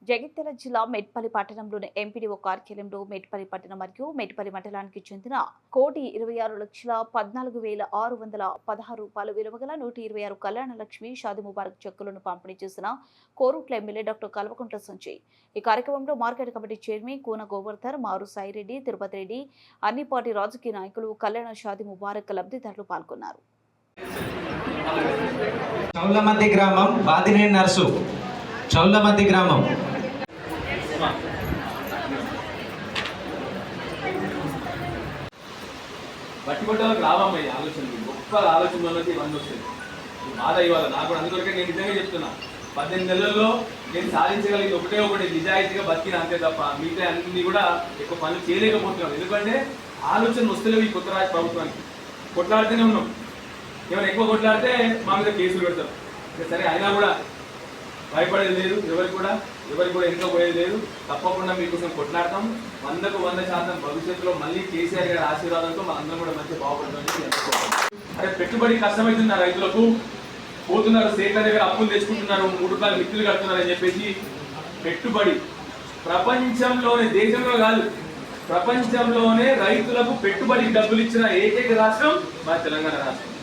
జగిత్యాల జిల్లా మెట్పల్లి పట్టణంలోని ఎంపీడీఓ కార్యాలయంలో మెట్పల్లి పట్టణం మరియు మెట్పల్లి మండలానికి చెందిన ₹1,26,14,616 విలువగల 126 కళ్యాణ లక్ష్మి షాదీ ముబారక్ చెక్కులను పంపిణీ చేసిన కోరుట్ల ఎమ్మెల్యే డాక్టర్ కల్వకుంట్ల సంజయ్. ఈ కార్యక్రమంలో మార్కెట్ కమిటీ చైర్మన్ కూన గోవర్ధర్, మారు సాయిరెడ్డి, తిరుపతి రెడ్డి, అన్ని పార్టీ రాజకీయ నాయకులు, కళ్యాణ షాదీ ముబారక్ లబ్ధిదారులు పాల్గొన్నారు. చౌలమద్ది గ్రామం బాదినే నర్సు చౌలమద్ది గ్రామం బట్టికొట్టలకు రావమ్మయ్య ఆలోచనలు గొప్ప ఆలోచనలోకి ఇవన్నీ వస్తాయి. బాధ ఇవ్వాలి నాకు అందుకొరకే నేను నిజంగా చెప్తున్నా. 18 నెలల్లో నేను సాధించగలిగింది ఒకటి నిజాయితీగా బతికిన అంతే తప్ప మిగతా అన్ని కూడా ఎక్కువ పనులు చేయలేకపోతున్నాను. ఎందుకంటే ఆలోచన వస్తలేవు ఈ కొత్త రాజు ప్రభుత్వానికి. కొట్లాడితేనే ఉన్నాం. ఏమైనా ఎక్కువ కొట్లాడితే మా మీద కేసులు పెడతారు. సరే అయినా కూడా భయపడేది లేదు, ఎవరికి కూడా వెనుక పోయేది లేదు. తప్పకుండా మీకోసం కొట్లాడతాం. 100కు 100% భవిష్యత్తులో మళ్ళీ కేసీఆర్ గారి ఆశీర్వాదంతో మనందరం కూడా మంచి బాగుపడతామని అనుకోవాలి. అరే పెట్టుబడి కష్టమవుతుంది రైతులకు, పోతున్నారు సేట్ల దగ్గర అప్పులు తెచ్చుకుంటున్నారు, 3 రూపాయలు మిత్తులు కడుతున్నారు అని చెప్పేసి. పెట్టుబడి ప్రపంచంలోనే, దేశంలో కాదు ప్రపంచంలోనే రైతులకు పెట్టుబడికి డబ్బులు ఇచ్చిన ఏకైక రాష్ట్రం మన తెలంగాణ రాష్ట్రం.